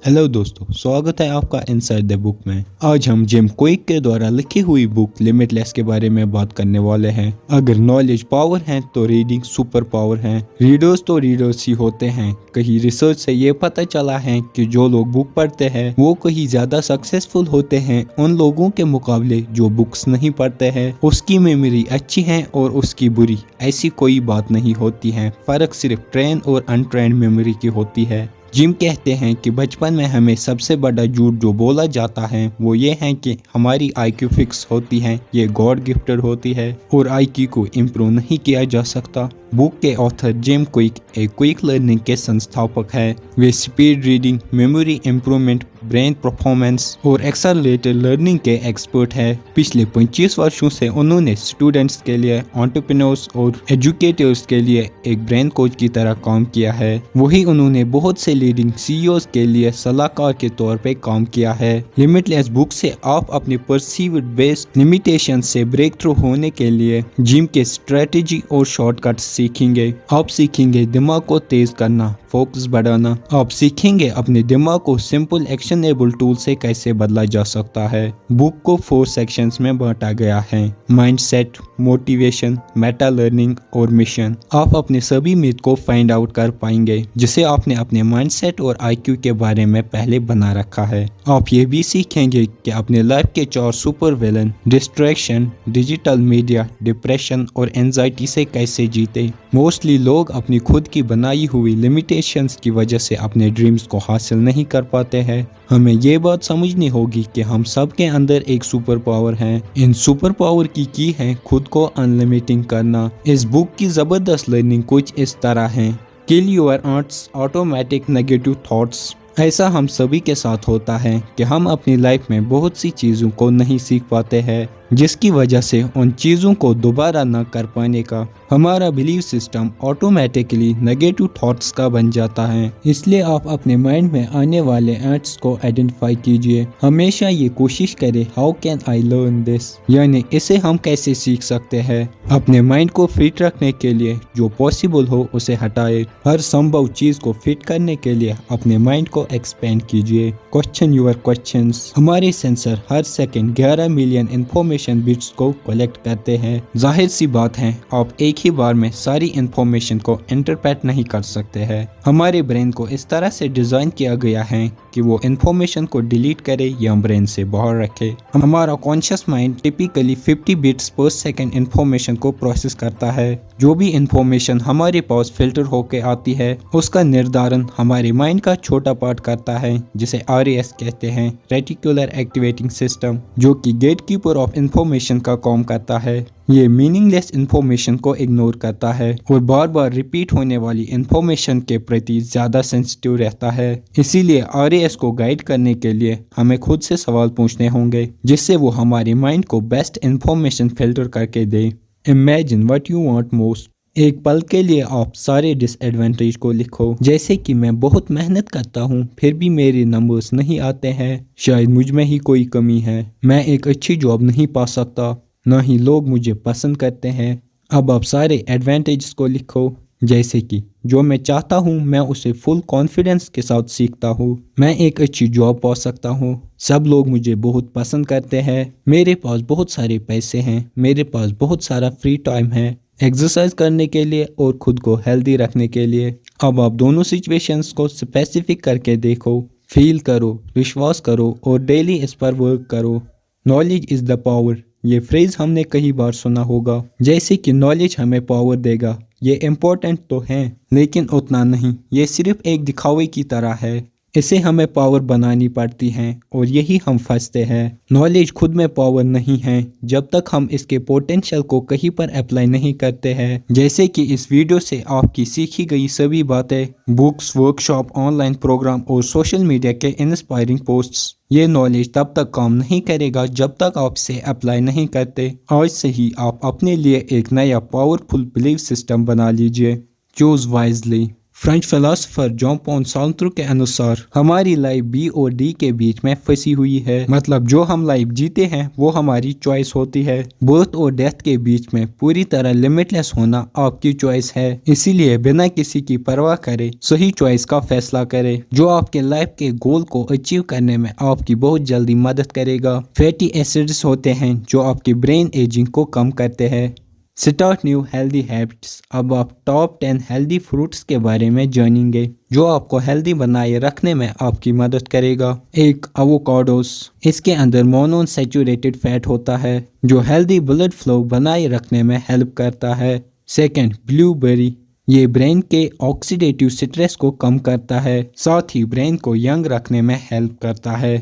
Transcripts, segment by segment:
Hello दोस्तों, स्वागत है आपका इनसाइड द बुक में। आज हम जिम क्विक के द्वारा लिखी हुई बुक लिमिटलेस के बारे में बात करने वाले हैं। अगर नॉलेज पावर है तो रीडिंग सुपर पावर है। रीडर्स तो रीडर्स ही होते हैं। कहीं रिसर्च से ये पता चला है कि जो लोग बुक पढ़ते हैं वो कहीं ज्यादा सक्सेसफुल होते हैं उन लोगों के मुकाबले जो बुक्स नहीं पढ़ते हैं। उसकी मेमोरी अच्छी है और उसकी बुरी, ऐसी कोई बात नहीं होती है। फर्क सिर्फ ट्रेन और अनट्रेंड मेमोरी की होती है। जिम कहते हैं कि बचपन में हमें सबसे बड़ा झूठ जो बोला जाता है वो ये है कि हमारी आईक्यू फिक्स होती है, ये गॉड गिफ्टेड होती है और आईक्यू को इम्प्रूव नहीं किया जा सकता। बुक के ऑथर जिम क्विक एक क्विक लर्निंग के संस्थापक है। वे speed reading, memory improvement, brain performance और एक्सेलरेटेड लर्निंग के एक्सपर्ट है। पिछले 25 वर्षों से उन्होंने स्टूडेंट्स के लिए, एंटरप्रेन्योर्स और एजुकेटर्स के लिए एक ब्रेन कोच की तरह काम किया है। वही उन्होंने बहुत से लीडिंग सीईओज के लिए सलाहकार के तौर पे काम किया है। लिमिटलेस बुक से आप अपने परसीव्ड बेस्ड लिमिटेशन से ब्रेक थ्रू होने के लिए जिम के स्ट्रेटेजी और शॉर्टकट सीखेंगे। आप सीखेंगे दिमाग को तेज करना, फोकस बढ़ाना। आप सीखेंगे अपने दिमाग को सिंपल एक्शनेबल टूल से कैसे बदला जा सकता है। बुक को 4 सेक्शंस में बांटा गया है: माइंडसेट, मोटिवेशन, मेटा लर्निंग और मिशन। आप अपने सभी मिथ को फाइंड आउट कर पाएंगे जिसे आपने अपने माइंडसेट और आईक्यू के बारे में पहले बना रखा है। आप ये भी सीखेंगे कि अपने लाइफ के 4 super villain, distraction, digital media, depression और एंजाइटी से कैसे जीते। मोस्टली लोग अपनी खुद की बनाई हुई लिमिटेशंस की वजह से अपने ड्रीम्स को हासिल नहीं कर पाते हैं। हमें ये बात समझनी होगी कि हम सब के अंदर एक सुपर पावर है। इन सुपर पावर की है खुद को अनलिमिटिंग करना। इस बुक की जबरदस्त लर्निंग कुछ इस तरह है: kill your automatic negative thoughts. ऐसा हम सभी के साथ होता है कि हम अपनी लाइफ में बहुत सी चीज़ों को नहीं सीख पाते हैं, जिसकी वजह से उन चीज़ों को दोबारा न कर पाने का हमारा believe system automatically negative thoughts का बन जाता है। इसलिए आप अपने माइंड में आने वाले एड्स को आइडेंटिफाई कीजिए। हमेशा ये कोशिश करें, how can I learn this, यानी इसे हम कैसे सीख सकते हैं। अपने माइंड को फिट रखने के लिए जो पॉसिबल हो उसे हटाए। हर संभव चीज़ को फिट करने के लिए अपने माइंड को एक्सपेंड कीजिए। Question your questions. हमारे सेंसर हर सेकंड 11 मिलियन इंफॉर्मेशन बिट्स को कलेक्ट करते हैं। जाहिर सी बात है, आप एक ही बार में सारी इंफॉर्मेशन को इंटरप्रेट नहीं कर सकते हैं। हमारे ब्रेन को इस तरह से डिजाइन किया गया है कि वो इंफॉर्मेशन को डिलीट करे या ब्रेन से बाहर रखे। हमारा कॉन्शियस माइंड टिपिकली 50 बिट्स पर सेकंड इंफॉर्मेशन को प्रोसेस करता है। जो भी इंफॉर्मेशन हमारे पास फिल्टर होके आती है उसका निर्धारण हमारे माइंड का छोटा पार्ट करता है, जिसे RAS कहते हैं, रेटिकुलर एक्टिवेटिंग सिस्टम, जो कि गेटकीपर ऑफ इंफॉर्मेशन का काम करता है। ये मीनिंगलेस इंफॉर्मेशन को इग्नोर करता है और बार बार रिपीट होने वाली इंफॉर्मेशन के प्रति ज्यादा सेंसिटिव रहता है। इसीलिए RAS को गाइड करने के लिए हमें खुद से सवाल पूछने होंगे, जिससे वो हमारे माइंड को बेस्ट इंफॉर्मेशन फिल्टर करके दे। Imagine what you want most. एक पल के लिए आप सारे डिसएडवांटेज को लिखो, जैसे कि मैं बहुत मेहनत करता हूँ फिर भी मेरे नंबर्स नहीं आते हैं, शायद मुझ में ही कोई कमी है, मैं एक अच्छी जॉब नहीं पा सकता, ना ही लोग मुझे पसंद करते हैं। अब आप सारे एडवांटेजेस को लिखो, जैसे कि जो मैं चाहता हूँ मैं उसे फुल कॉन्फिडेंस के साथ सीखता हूँ, मैं एक अच्छी जॉब पा सकता हूँ, सब लोग मुझे बहुत पसंद करते हैं, मेरे पास बहुत सारे पैसे हैं, मेरे पास बहुत सारा फ्री टाइम है एक्सरसाइज करने के लिए और खुद को हेल्दी रखने के लिए। अब आप दोनों सिचुएशंस को स्पेसिफिक करके देखो, फील करो, विश्वास करो और डेली इस पर वर्क करो। नॉलेज इज द पावर, ये फ्रेज हमने कई बार सुना होगा, जैसे कि नॉलेज हमें पावर देगा। ये इम्पोर्टेंट तो है लेकिन उतना नहीं, ये सिर्फ एक दिखावे की तरह है। इसे हमें पावर बनानी पड़ती है और यही हम फंसते हैं। नॉलेज खुद में पावर नहीं है जब तक हम इसके पोटेंशियल को कहीं पर अप्लाई नहीं करते हैं। जैसे कि इस वीडियो से आपकी सीखी गई सभी बातें, बुक्स, वर्कशॉप, ऑनलाइन प्रोग्राम और सोशल मीडिया के इंस्पायरिंग पोस्ट्स, ये नॉलेज तब तक काम नहीं करेगा जब तक आप इसे अप्लाई नहीं करते। आज से ही आप अपने लिए एक नया पावरफुल बिलीफ सिस्टम बना लीजिए। Choose wisely. French philosopher Jean Paul Sartre के अनुसार हमारी लाइफ बी और डी के बीच में फंसी हुई है। मतलब जो हम लाइफ जीते हैं वो हमारी चॉइस होती है। बर्थ और डेथ के बीच में पूरी तरह लिमिटलेस होना आपकी चॉइस है। इसीलिए बिना किसी की परवाह करे सही चॉइस का फैसला करे जो आपके लाइफ के गोल को अचीव करने में आपकी बहुत जल्दी मदद करेगा। फैटी एसिड्स होते हैं जो आपकी ब्रेन एजिंग को कम करते हैं। Start new healthy habits. अब आप टॉप 10 हेल्दी फ्रूट्स के बारे में जानेंगे जो आपको हेल्दी बनाए रखने में आपकी मदद करेगा। एक एवोकाडोस, इसके अंदर मोनोअनसैचुरेटेड फैट होता है जो हेल्दी ब्लड फ्लो बनाए रखने में हेल्प करता है। सेकंड, ब्लूबेरी, ये ब्रेन के ऑक्सीडेटिव स्ट्रेस को कम करता है, साथ ही ब्रेन को यंग रखने में हेल्प करता है।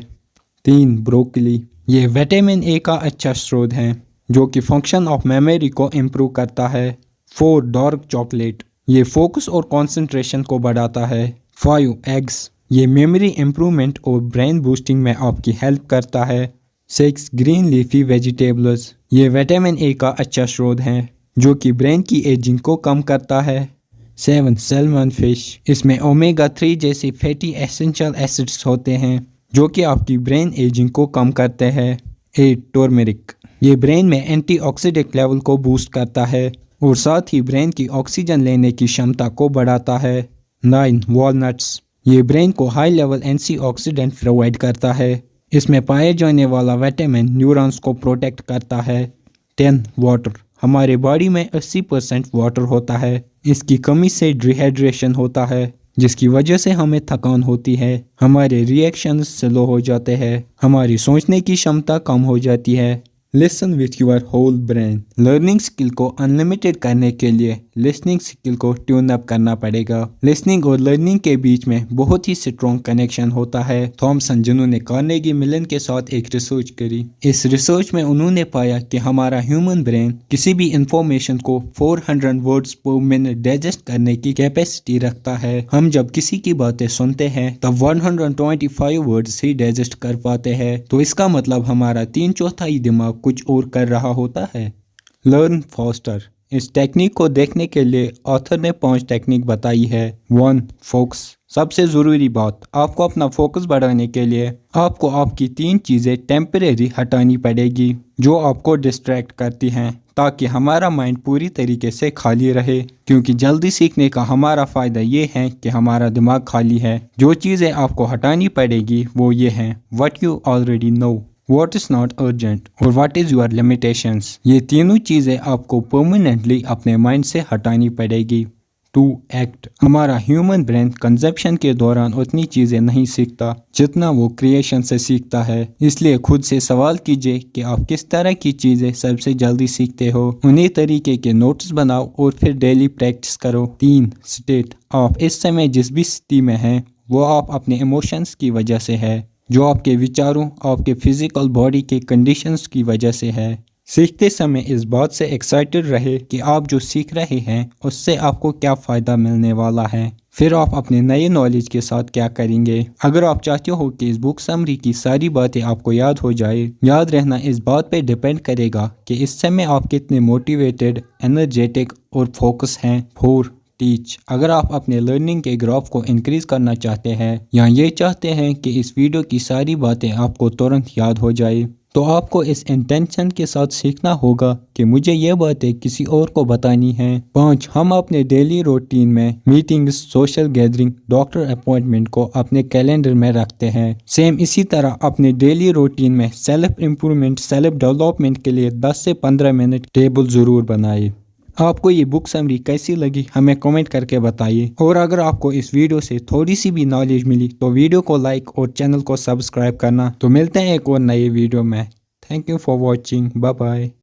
3, ब्रोकली, ये विटामिन ए का अच्छा स्रोत है जो कि फंक्शन ऑफ मेमोरी को इम्प्रूव करता है। 4, डार्क चॉकलेट, ये फोकस और कंसंट्रेशन को बढ़ाता है। 5, एग्स, ये मेमोरी इम्प्रूवमेंट और ब्रेन बूस्टिंग में आपकी हेल्प करता है। 6, ग्रीन लीफी वेजिटेबल्स, ये विटामिन ए का अच्छा स्रोत है जो कि ब्रेन की एजिंग को कम करता है। 7, सैल्मन फिश, इसमें ओमेगा 3 जैसे फैटी एसेंशियल एसिड्स होते हैं जो कि आपकी ब्रेन एजिंग को कम करते हैं। 8, टर्मरिक, ये ब्रेन में एंटीऑक्सीडेंट लेवल को बूस्ट करता है और साथ ही ब्रेन की ऑक्सीजन लेने की क्षमता को बढ़ाता है। 9, वॉलनट्स, ये ब्रेन को हाई लेवल एंटीऑक्सीडेंट प्रोवाइड करता है। इसमें पाए जाने वाला विटामिन न्यूरॉन्स को प्रोटेक्ट करता है। 10, वाटर, हमारे बॉडी में 80% वाटर होता है। इसकी कमी से डिहाइड्रेशन होता है जिसकी वजह से हमें थकान होती है, हमारे रिएक्शंस स्लो हो जाते हैं, हमारी सोचने की क्षमता कम हो जाती है। Listen with your whole brain, learning skill को अनलिमिटेड करने के लिए लिसनिंग स्किल को ट्यून अप करना पड़ेगा। लिसनिंग और लर्निंग के बीच में बहुत ही स्ट्रॉन्ग कनेक्शन होता है। थॉमसन, जिन्होंने कार्नेगी मिलन के साथ एक रिसर्च करी, इस रिसर्च में उन्होंने पाया कि हमारा ह्यूमन ब्रेन किसी भी इंफॉर्मेशन को 400 वर्ड्स पर मिनट डाइजेस्ट करने की कैपेसिटी रखता है। हम जब किसी की बातें सुनते हैं तब 125 वर्ड्स ही डाइजेस्ट कर पाते हैं, तो इसका मतलब हमारा 3/4 दिमाग कुछ और कर रहा होता है। लर्न फास्टर, इस टेक्निक को देखने के लिए ऑथर ने 5 टेक्निक बताई है। 1, फोकस, सबसे ज़रूरी बात, आपको अपना फोकस बढ़ाने के लिए आपको आपकी 3 चीज़ें टेम्परेरी हटानी पड़ेगी जो आपको डिस्ट्रैक्ट करती हैं ताकि हमारा माइंड पूरी तरीके से खाली रहे, क्योंकि जल्दी सीखने का हमारा फ़ायदा ये है कि हमारा दिमाग खाली है। जो चीज़ें आपको हटानी पड़ेगी वो ये हैं: what you already know, What is not urgent और what is your limitations। ये तीनों चीज़ें आपको परमानेंटली अपने माइंड से हटानी पड़ेगी। 2, एक्ट, हमारा ह्यूमन ब्रेन कंजप्शन के दौरान उतनी चीज़ें नहीं सीखता जितना वो क्रिएशन से सीखता है, इसलिए खुद से सवाल कीजिए कि आप किस तरह की चीज़ें सबसे जल्दी सीखते हो। उन्हीं तरीके के नोट्स बनाओ और फिर डेली प्रैक्टिस करो। 3, स्टेट, आप इस समय जिस भी स्थिति में हैं वो आप अपने इमोशंस की वजह से है, जो आपके विचारों, आपके फिजिकल बॉडी के कंडीशंस की वजह से है। सीखते समय इस बात से एक्साइटेड रहे कि आप जो सीख रहे हैं उससे आपको क्या फ़ायदा मिलने वाला है, फिर आप अपने नए नॉलेज के साथ क्या करेंगे। अगर आप चाहते हो कि इस बुक समरी की सारी बातें आपको याद हो जाए, याद रहना इस बात पे डिपेंड करेगा कि इस समय आप कितने मोटिवेटेड, एनर्जेटिक और फोकस हैं। 4, टीच, अगर आप अपने लर्निंग के ग्राफ को इंक्रीज करना चाहते हैं या ये चाहते हैं कि इस वीडियो की सारी बातें आपको तुरंत याद हो जाए, तो आपको इस इंटेंशन के साथ सीखना होगा कि मुझे ये बातें किसी और को बतानी हैं। 5, हम अपने डेली रूटीन में meetings, social gathering, doctor appointment को अपने कैलेंडर में रखते हैं। सेम इसी तरह अपने डेली रूटीन में सेल्फ इम्प्रूवमेंट, सेल्फ डेवलपमेंट के लिए 10 से 15 मिनट टेबल ज़रूर बनाइए। आपको ये बुक समरी कैसी लगी हमें कमेंट करके बताइए, और अगर आपको इस वीडियो से थोड़ी सी भी नॉलेज मिली तो वीडियो को लाइक और चैनल को सब्सक्राइब करना। तो मिलते हैं एक और नए वीडियो में। Thank you for watching, bye bye.